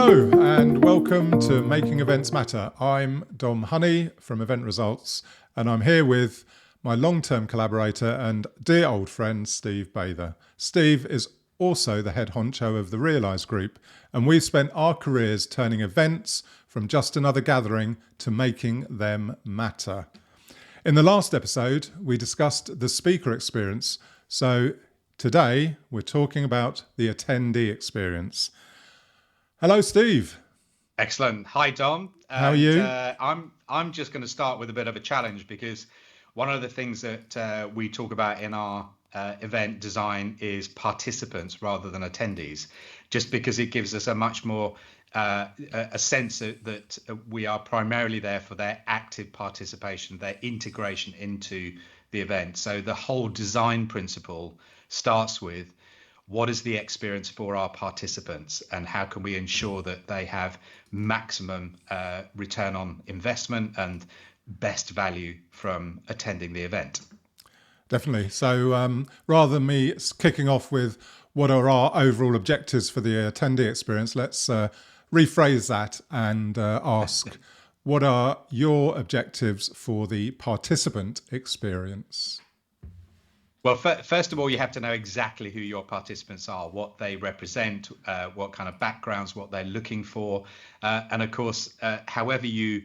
Hello and welcome to Making Events Matter. I'm Dom Honey from Event Results and I'm here with my long-term collaborator and dear old friend Steve Bather. Steve is also the head honcho of the Realise Group, and we've spent our careers turning events from just another gathering to making them matter. In the last episode, we discussed the speaker experience, so today we're talking about the attendee experience. Hello, Steve. Excellent. Hi, Dom. How are you? I'm just going to start with a bit of a challenge, because one of the things that we talk about in our event design is participants rather than attendees, just because it gives us a much more a sense that we are primarily there for their active participation, their integration into the event. So the whole design principle starts with, what is the experience for our participants, and how can we ensure that they have maximum return on investment and best value from attending the event? Definitely. So rather than me kicking off with what are our overall objectives for the attendee experience, let's rephrase that and ask, what are your objectives for the participant experience? Well, first of all, you have to know exactly who your participants are, what they represent, what kind of backgrounds, what they're looking for. And of course, however you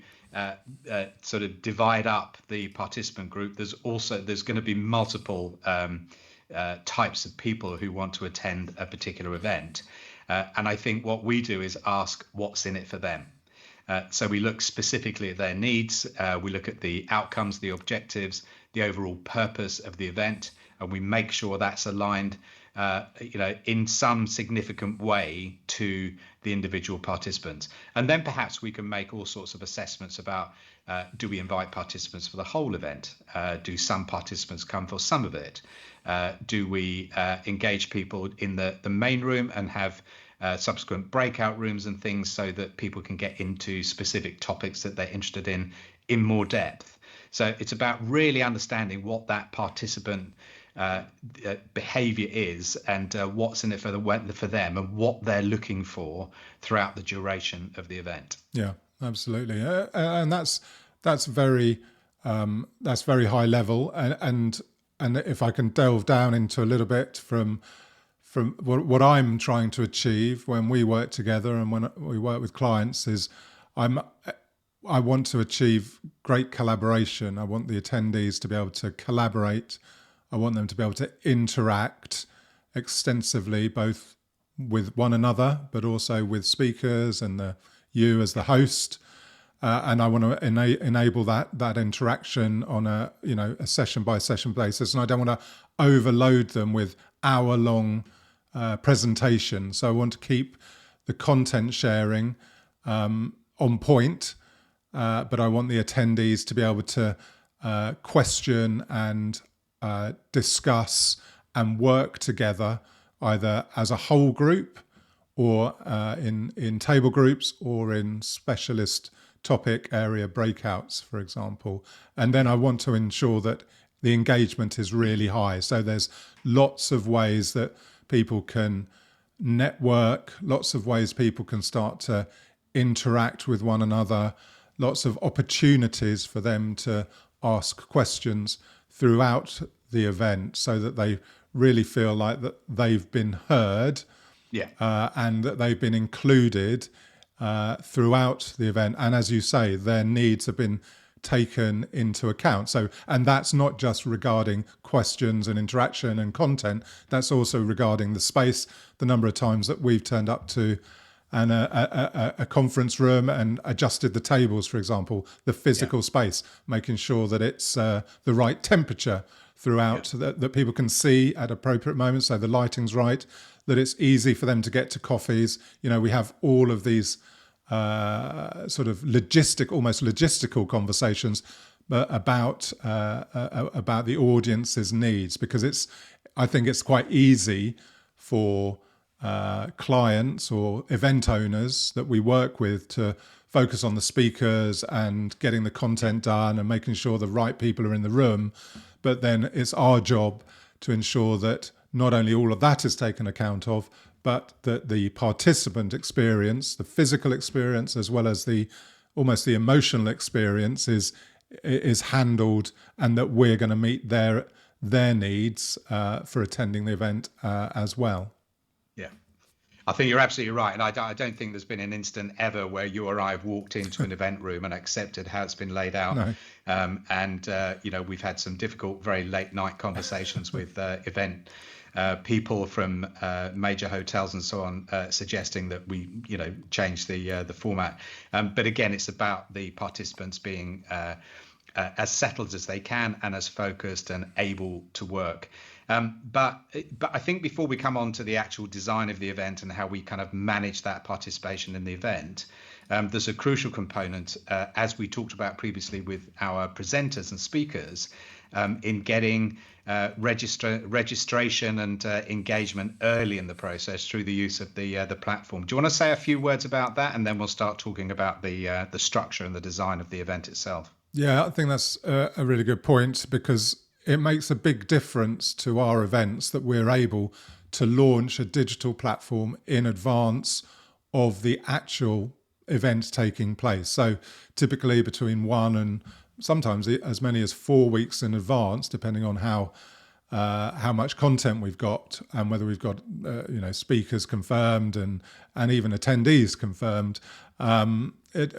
sort of divide up the participant group, there's going to be multiple types of people who want to attend a particular event. And I think what we do is ask what's in it for them. So we look specifically at their needs, we look at the outcomes, the objectives, the overall purpose of the event, and we make sure that's aligned in some significant way to the individual participants. And then perhaps we can make all sorts of assessments about, do we invite participants for the whole event? Do some participants come for some of it? Do we engage people in the main room and have subsequent breakout rooms and things, so that people can get into specific topics that they're interested in more depth? So it's about really understanding what that participant behavior is, and what's in it for them, and what they're looking for throughout the duration of the event. Yeah, absolutely. And that's very high level. And if I can delve down into a little bit from what I'm trying to achieve when we work together and when we work with clients, is I want to achieve great collaboration. I want the attendees to be able to collaborate. I want them to be able to interact extensively, both with one another, but also with speakers and you as the host. And I want to enable that interaction on a session by session basis. And I don't want to overload them with hour-long presentation. So I want to keep the content sharing on point, but I want the attendees to be able to question and discuss and work together, either as a whole group or in table groups or in specialist topic area breakouts, for example. And then I want to ensure that the engagement is really high. So there's lots of ways that people can network, lots of ways people can start to interact with one another, lots of opportunities for them to ask questions throughout the event, so that they really feel like that they've been heard, and that they've been included throughout the event. And as you say, their needs have been taken into account. So, and that's not just regarding questions and interaction and content, that's also regarding the space, the number of times that we've turned up to a conference room and adjusted the tables, for example, the physical space, making sure that it's the right temperature throughout, that people can see at appropriate moments, so the lighting's right, that it's easy for them to get to coffees. We have all of these sort of almost logistical conversations about the audience's needs, because I think it's quite easy for clients or event owners that we work with to focus on the speakers and getting the content done and making sure the right people are in the room. But then it's our job to ensure that not only all of that is taken account of, but that the participant experience, the physical experience, as well as the almost the emotional experience is handled, and that we're going to meet their needs for attending the event as well. Yeah. I think you're absolutely right. And I don't think there's been an instant ever where you or I have walked into an event room and accepted how it's been laid out. No. We've had some difficult, very late night conversations with event people from major hotels and so on, suggesting that we, change the format. But again, it's about the participants being as settled as they can and as focused and able to work. But I think before we come on to the actual design of the event and how we kind of manage that participation in the event, there's a crucial component, as we talked about previously with our presenters and speakers, in getting registration and engagement early in the process through the use of the platform. Do you want to say a few words about that, and then we'll start talking about the structure and the design of the event itself? Yeah, I think that's a really good point, because it makes a big difference to our events that we're able to launch a digital platform in advance of the actual event taking place. So typically between 1 and sometimes as many as 4 weeks in advance, depending on how much content we've got and whether we've got speakers confirmed and even attendees confirmed.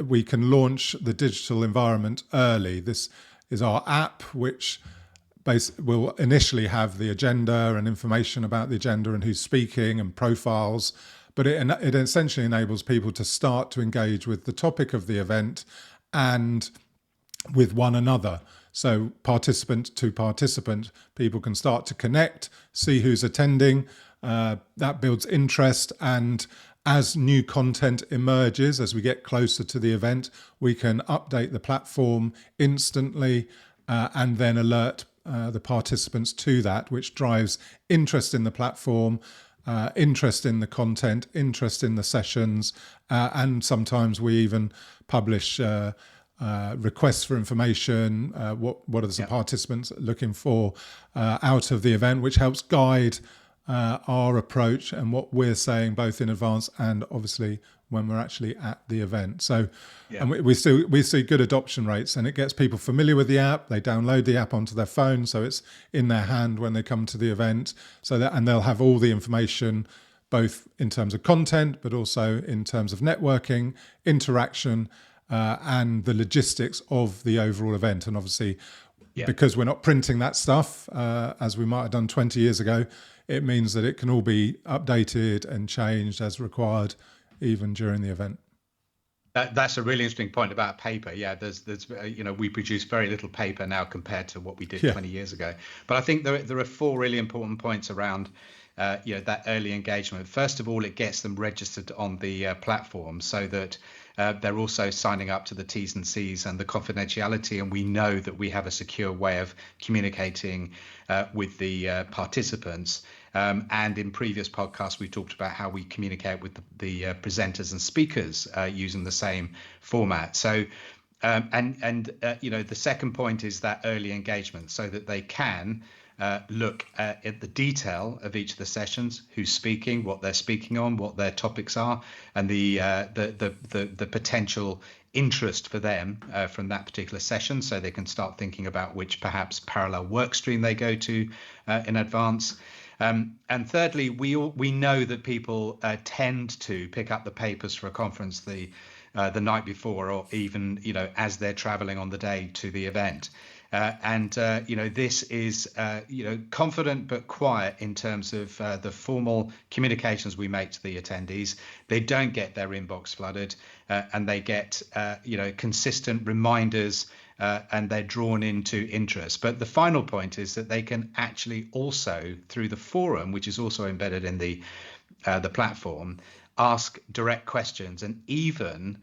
We can launch the digital environment early. This is our app, which will initially have the agenda and information about the agenda and who's speaking and profiles, but it essentially enables people to start to engage with the topic of the event and with one another. So participant to participant, people can start to connect, see who's attending. That builds interest, and as new content emerges, as we get closer to the event, we can update the platform instantly and then alert the participants to that, which drives interest in the platform, interest in the content, interest in the sessions, and sometimes we even publish requests for information, what are the participants looking for out of the event, which helps guide our approach and what we're saying both in advance and obviously when we're actually at the event. So and we see good adoption rates, and it gets people familiar with the app. They download the app onto their phone, so it's in their hand when they come to the event, and they'll have all the information both in terms of content but also in terms of networking, interaction, and the logistics of the overall event. And obviously, because we're not printing that stuff as we might have done 20 years ago, it means that it can all be updated and changed as required, even during the event. That's a really interesting point about paper. Yeah, there's we produce very little paper now compared to what we did 20 years ago. But I think there are 4 really important points around that early engagement. First of all, it gets them registered on the platform so that they're also signing up to the T's and C's and the confidentiality, and we know that we have a secure way of communicating with the participants. And in previous podcasts, we talked about how we communicate with the presenters and speakers using the same format. So, the second point is that early engagement, so that they can look at the detail of each of the sessions, who's speaking, what they're speaking on, what their topics are, and the potential interest for them from that particular session, so they can start thinking about which perhaps parallel work stream they go to in advance. And thirdly, we know that people tend to pick up the papers for a conference the night before, or even as they're traveling on the day to the event. This is confident but quiet in terms of the formal communications we make to the attendees. They don't get their inbox flooded, and they get consistent reminders, and they're drawn into interest. But the final point is that they can actually also, through the forum, which is also embedded in the platform, ask direct questions and even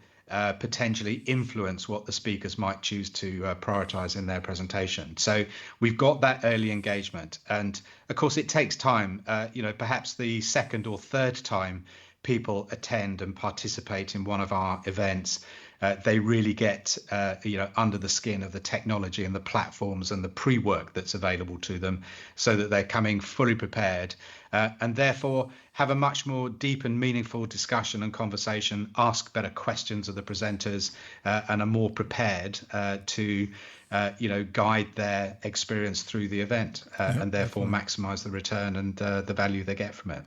potentially influence what the speakers might choose to prioritize in their presentation. So we've got that early engagement, and of course it takes time. Perhaps the second or third time people attend and participate in one of our events, they really get under the skin of the technology and the platforms and the pre-work that's available to them, so that they're coming fully prepared, and therefore have a much more deep and meaningful discussion and conversation, ask better questions of the presenters, and are more prepared to guide their experience through the event, and therefore maximize the return and the value they get from it.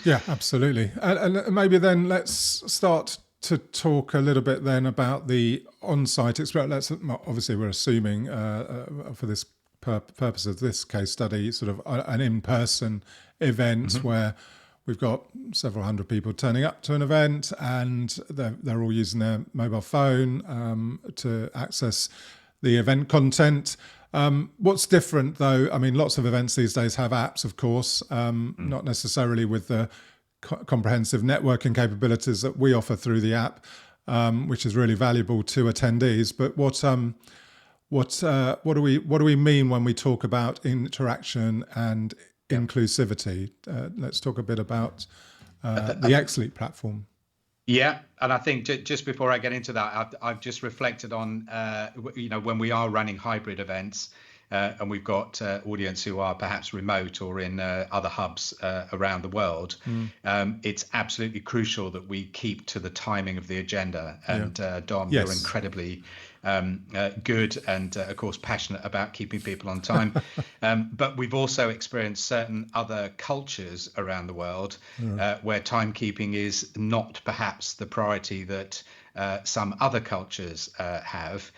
Yeah, absolutely. And maybe then let's start to talk a little bit then about the on-site experience. Obviously, we're assuming for this purpose of this case study, sort of an in-person event where we've got several hundred people turning up to an event, and they're all using their mobile phone to access the event content. What's different, though? I mean, lots of events these days have apps, of course, not necessarily with the comprehensive networking capabilities that we offer through the app, which is really valuable to attendees. But what do we mean when we talk about interaction and inclusivity? Let's talk a bit about the XLEAP platform. Yeah, and I think just before I get into that, I've just reflected on when we are running hybrid events, and we've got audience who are perhaps remote or in other hubs around the world. It's absolutely crucial that we keep to the timing of the agenda. And Dom, you're incredibly good and of course passionate about keeping people on time. But we've also experienced certain other cultures around the world where timekeeping is not perhaps the priority that some other cultures have.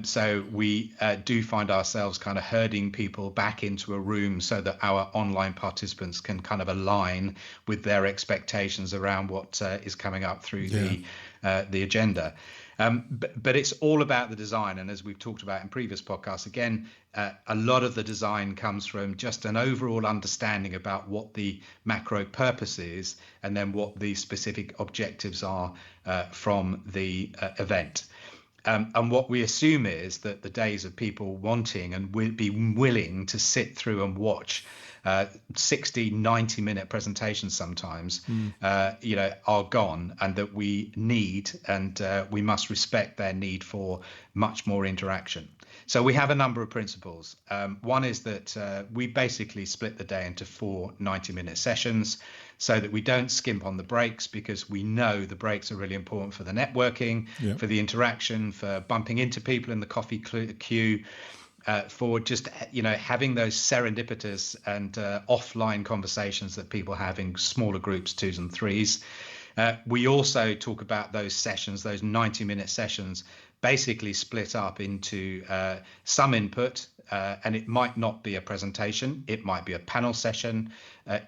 So we do find ourselves kind of herding people back into a room so that our online participants can kind of align with their expectations around what is coming up through the agenda. But it's all about the design. And as we've talked about in previous podcasts, again, a lot of the design comes from just an overall understanding about what the macro purpose is, and then what the specific objectives are from the event. And what we assume is that the days of people wanting and will be willing to sit through and watch 60, 90-minute presentations sometimes, are gone, and that we need and we must respect their need for much more interaction. So we have a number of principles. One is that we basically split the day into 4 90-minute sessions, so that we don't skimp on the breaks, because we know the breaks are really important for the networking, for the interaction, for bumping into people in the coffee queue, for just having those serendipitous and offline conversations that people have in smaller groups, 2s and 3s. We also talk about those sessions, those 90-minute sessions, basically split up into some input, and it might not be a presentation, it might be a panel session,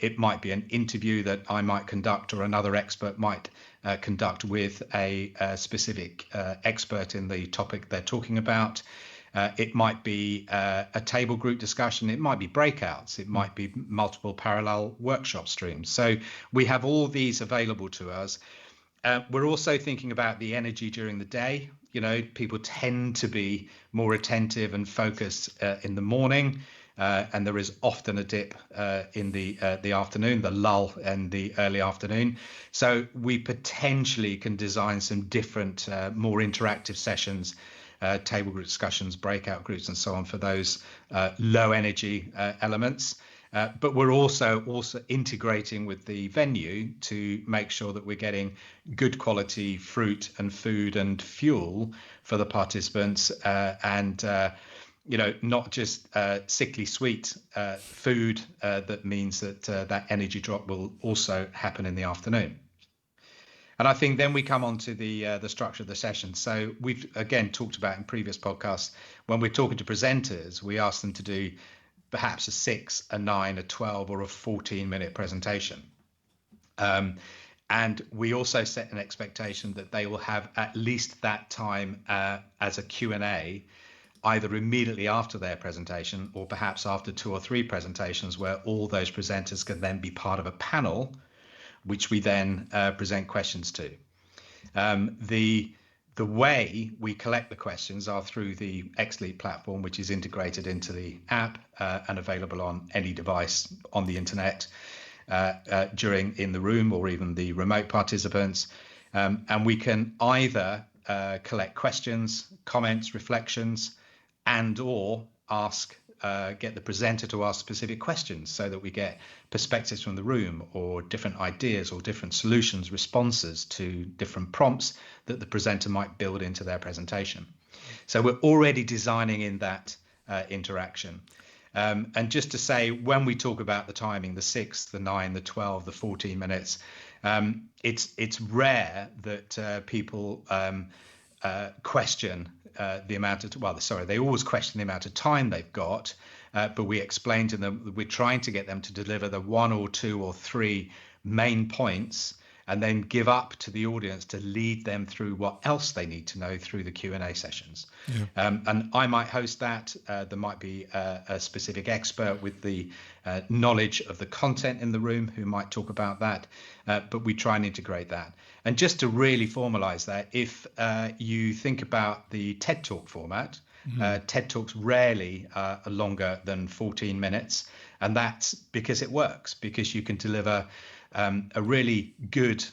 it might be an interview that I might conduct or another expert might conduct with a specific expert in the topic they're talking about. It might be a table group discussion, it might be breakouts, it might be multiple parallel workshop streams. So we have all these available to us. We're also thinking about the energy during the day. People tend to be more attentive and focused in the morning, and there is often a dip in the afternoon, the lull in the early afternoon. So we potentially can design some different, more interactive sessions, table group discussions, breakout groups, and so on for those low energy elements. But we're also integrating with the venue to make sure that we're getting good quality fruit and food and fuel for the participants, and not just sickly sweet food that means that that energy drop will also happen in the afternoon. And I think then we come on to the structure of the session. So we've again talked about in previous podcasts, when we're talking to presenters, we ask them to do perhaps a 6, a 9, a 12, or a 14-minute presentation. And we also set an expectation that they will have at least that time as a Q&A, either immediately after their presentation or perhaps after 2 or 3 presentations, where all those presenters can then be part of a panel, which we then present questions to. The way we collect the questions are through the XLEAP platform, which is integrated into the app and available on any device on the internet in the room, or even the remote participants. And we can either collect questions, comments, reflections, and or get the presenter to ask specific questions so that we get perspectives from the room or different ideas or different solutions, responses to different prompts that the presenter might build into their presentation. So we're already designing in that interaction. And just to say, when we talk about the timing, the 6, the 9, the 12, the 14 minutes, it's rare that people question the amount of, they always question the amount of time they've got, but we explain to them that we're trying to get them to deliver the 1 or 2 or 3 main points, and then give up to the audience to lead them through what else they need to know through the Q&A sessions. Yeah. And I might host that. There might be a specific expert with the knowledge of the content in the room who might talk about that, but we try and integrate that. And just to really formalize that, if you think about the TED Talk format, TED Talks rarely are longer than 14 minutes, and that's because it works, because you can deliver a really good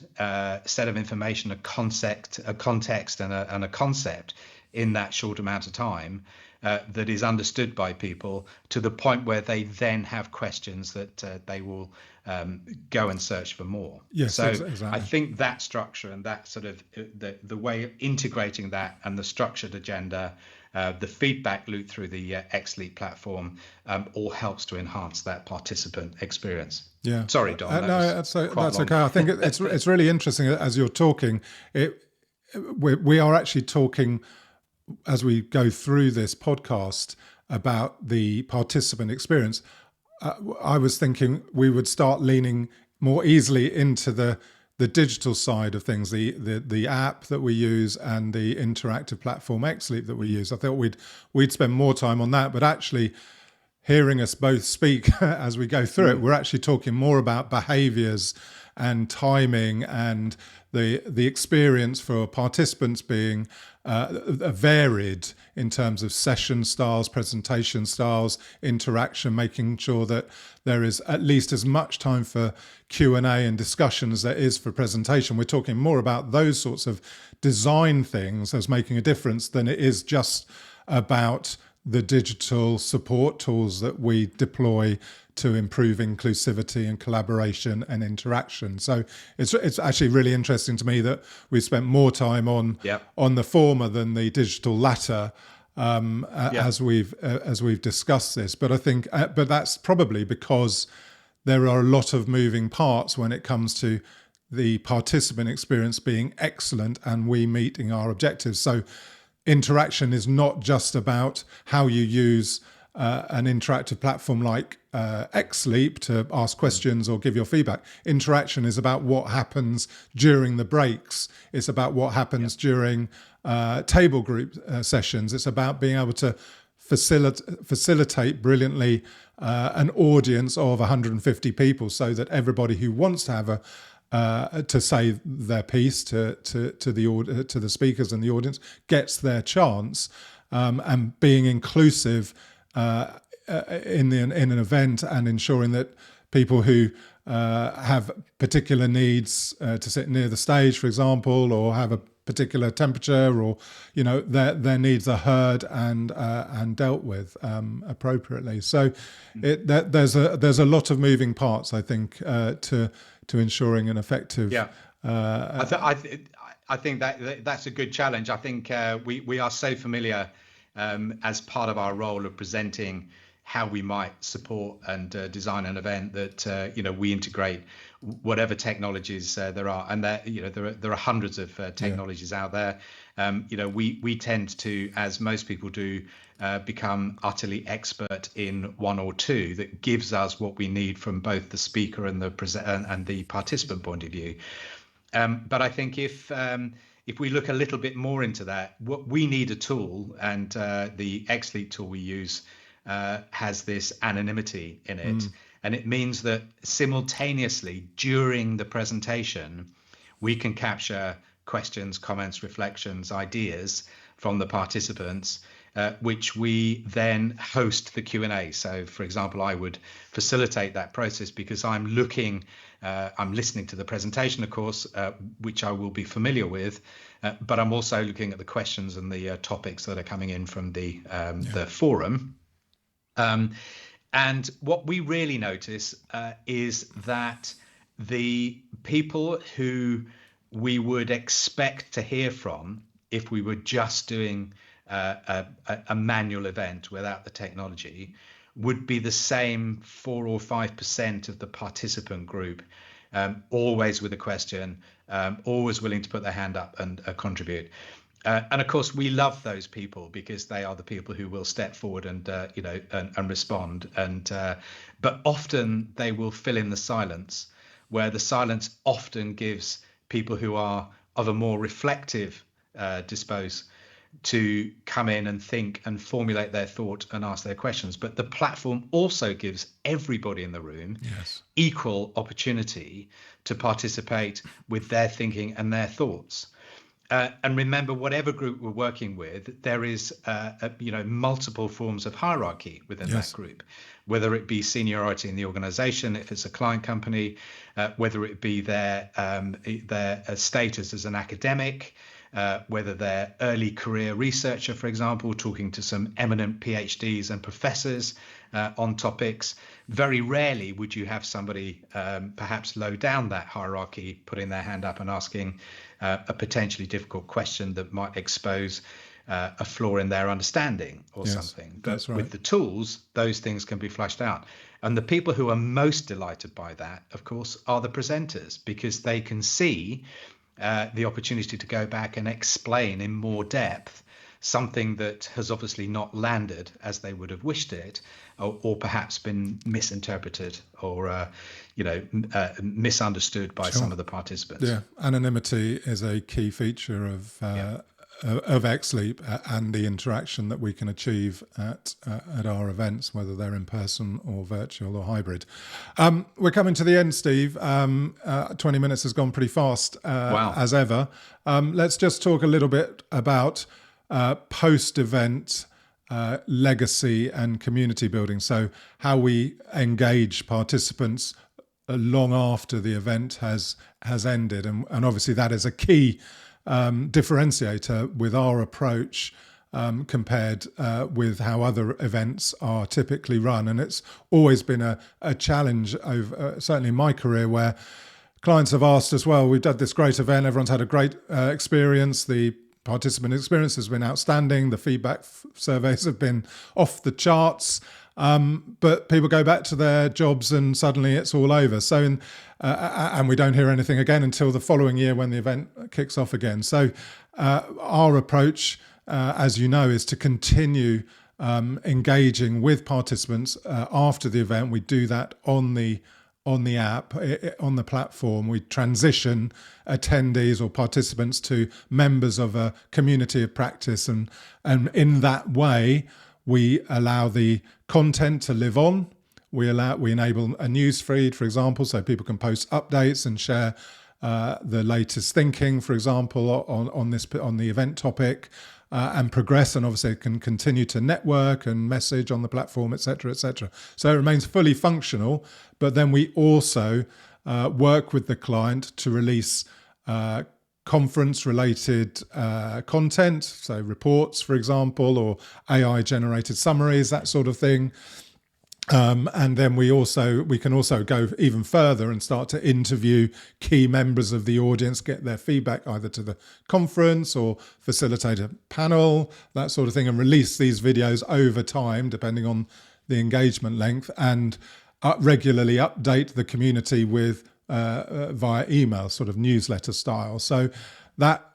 set of information, a context and a concept in that short amount of time that is understood by people to the point where they then have questions that they will go and search for more. Yes, so exactly. I think that structure and that sort of the way of integrating that and the structured agenda, the feedback loop through the XLEAP platform all helps to enhance that participant experience. Yeah. Sorry, Don. That's okay. I think it's really interesting as you're talking. We are actually talking as we go through this podcast about the participant experience. I was thinking we would start leaning more easily into the digital side of things, the app that we use and the interactive platform XLEAP that we use. I thought we'd spend more time on that, but actually hearing us both speak as we go through it, we're actually talking more about behaviors and timing and the experience for participants being varied in terms of session styles, presentation styles, interaction, making sure that there is at least as much time for Q&A and discussion as there is for presentation. We're talking more about those sorts of design things as making a difference than it is just about the digital support tools that we deploy to improve inclusivity and collaboration and interaction. So it's actually really interesting to me that we've spent more time on the former than the digital latter as we've discussed this. But I think but that's probably because there are a lot of moving parts when it comes to the participant experience being excellent and we meeting our objectives. So interaction is not just about how you use an interactive platform like XLEAP to ask questions or give your feedback. Interaction is about what happens during the breaks. It's about what happens during table group sessions. It's about being able to facilitate brilliantly an audience of 150 people so that everybody who wants to have to say their piece to the speakers and the audience gets their chance, and being inclusive in an event and ensuring that people who have particular needs to sit near the stage, for example, or have a particular temperature, or their needs are heard and dealt with appropriately. So there's a lot of moving parts, I think, to ensuring an effective. I think that's a good challenge. I think we are so familiar as part of our role of presenting how we might support and design an event that we integrate whatever technologies there are, and there are hundreds of technologies out there. We tend to, as most people do, become utterly expert in one or two that gives us what we need from both the speaker and the participant point of view. But I think if we look a little bit more into that, what we need a tool, and the XLEAP tool we use has this anonymity in it. And it means that simultaneously during the presentation, we can capture questions, comments, reflections, ideas from the participants. which we then host the Q&A. So, for example, I would facilitate that process because I'm listening to the presentation, of course, which I will be familiar with, but I'm also looking at the questions and the topics that are coming in from the forum. And what we really notice is that the people who we would expect to hear from if we were just doing a manual event without the technology would be the same 4 or 5% of the participant group, always with a question, always willing to put their hand up and contribute. And of course, we love those people because they are the people who will step forward and and respond. But often they will fill in the silence, where the silence often gives people who are of a more reflective dispose to come in and think and formulate their thought and ask their questions. But the platform also gives everybody in the room equal opportunity to participate with their thinking and their thoughts. And remember, whatever group we're working with, there is multiple forms of hierarchy within that group, whether it be seniority in the organization, if it's a client company, whether it be their status as an academic, whether they're early career researcher, for example, talking to some eminent PhDs and professors on topics. Very rarely would you have somebody perhaps low down that hierarchy putting their hand up and asking a potentially difficult question that might expose a flaw in their understanding or something. But with the tools, those things can be flushed out. And the people who are most delighted by that, of course, are the presenters, because they can see the opportunity to go back and explain in more depth something that has obviously not landed as they would have wished it, or perhaps been misinterpreted or misunderstood by some of the participants. Yeah, anonymity is a key feature of XLEAP and the interaction that we can achieve at our events, whether they're in person or virtual or hybrid. We're coming to the end, Steve. 20 minutes has gone pretty fast, as ever. Let's just talk a little bit about post-event legacy and community building. So how we engage participants long after the event has ended. And obviously that is a key differentiator with our approach compared with how other events are typically run. And it's always been a challenge over certainly in my career, where clients have asked as well, we've done this great event, everyone's had a great experience, the participant experience has been outstanding, the feedback surveys have been off the charts, but people go back to their jobs and suddenly it's all over. So, and we don't hear anything again until the following year when the event kicks off again. So our approach, as you know, is to continue engaging with participants after the event. We do that on the app, on the platform. We transition attendees or participants to members of a community of practice, and in that way we allow the content to live on. We enable a news feed, for example, so people can post updates and share the latest thinking, for example, on the event topic, and progress, and obviously can continue to network and message on the platform, etc., etc. So it remains fully functional, but then we also work with the client to release conference-related content, so reports, for example, or AI-generated summaries, that sort of thing. And then we can also go even further and start to interview key members of the audience, get their feedback either to the conference or facilitate a panel, that sort of thing, and release these videos over time, depending on the engagement length, and regularly update the community with via email, sort of newsletter style. So that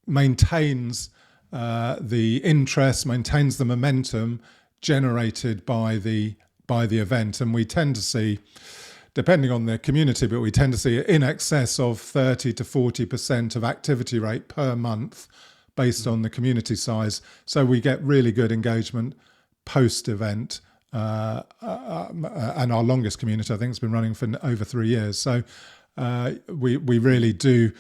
maintains the interest, maintains the momentum generated by the event. And we tend to see, depending on the community, but we tend to see in excess of 30 to 40% of activity rate per month based on the community size. So we get really good engagement post-event. And our longest community, I think, has been running for over 3 years. So we really do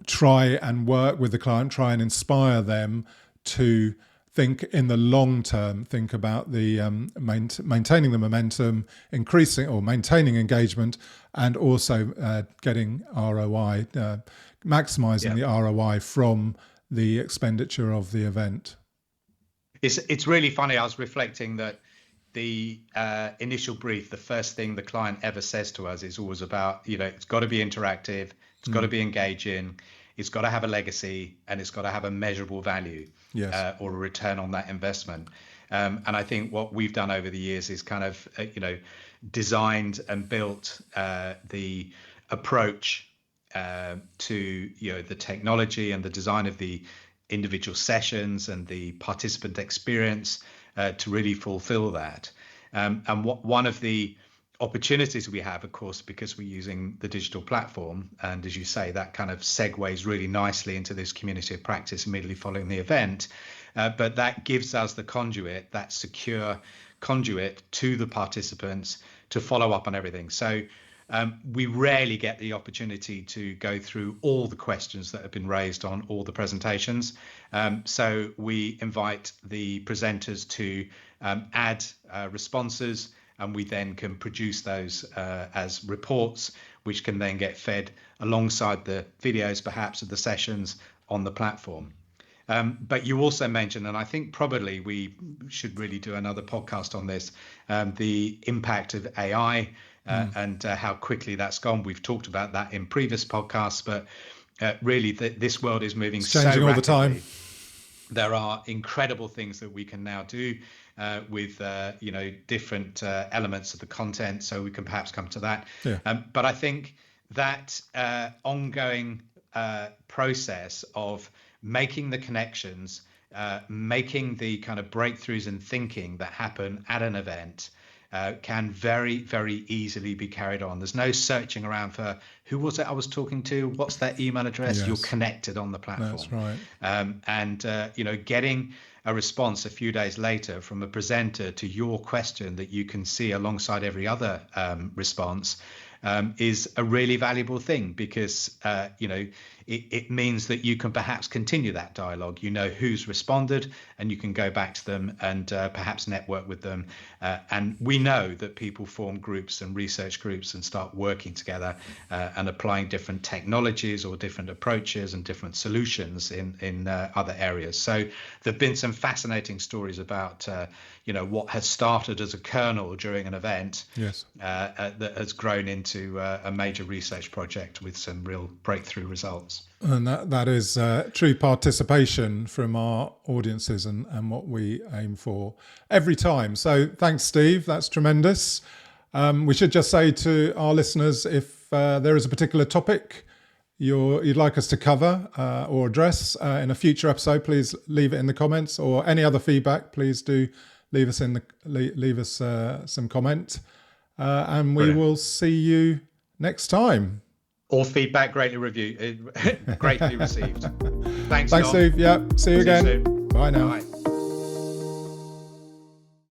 try and work with the client, try and inspire them to think in the long term, think about the maintaining the momentum, increasing or maintaining engagement, and also getting ROI, maximizing the ROI from the expenditure of the event. It's really funny. I was reflecting that the initial brief, the first thing the client ever says to us is always about, it's got to be interactive, it's got to be engaging, it's got to have a legacy, and it's got to have a measurable value, or a return on that investment. And I think what we've done over the years is kind of, designed and built the approach to the technology and the design of the individual sessions and the participant experience to really fulfill that. And one of the opportunities we have, of course, because we're using the digital platform, and as you say, that kind of segues really nicely into this community of practice immediately following the event, but that gives us the conduit, that secure conduit to the participants to follow up on everything. So we rarely get the opportunity to go through all the questions that have been raised on all the presentations. So we invite the presenters to add responses, and we then can produce those as reports, which can then get fed alongside the videos, perhaps, of the sessions on the platform. But you also mentioned, and I think probably we should really do another podcast on this, the impact of AI and how quickly that's gone. We've talked about that in previous podcasts, but really this world is moving so rapidly. All the time. There are incredible things that we can now do with different elements of the content, so we can perhaps come to that. But I think that ongoing process of making the connections, making the kind of breakthroughs in thinking that happen at an event can very, very easily be carried on. There's no searching around for who was it I was talking to, what's their email address. You're connected on the platform. That's right. And getting a response a few days later from a presenter to your question that you can see alongside every other response is a really valuable thing, because it means that you can perhaps continue that dialogue. You know who's responded, and you can go back to them and perhaps network with them. And we know that people form groups and research groups and start working together and applying different technologies or different approaches and different solutions in other areas. So there have been some fascinating stories about what has started as a kernel during an event that has grown into a major research project with some real breakthrough results. And that is true participation from our audiences and what we aim for every time. So thanks, Steve. That's tremendous. We should just say to our listeners, if there is a particular topic you'd like us to cover or address in a future episode, please leave it in the comments, or any other feedback, please do leave us some comment, and we will see you next time. All feedback greatly received. Thanks, Steve. Yeah. See you again. Soon. Bye now. Bye.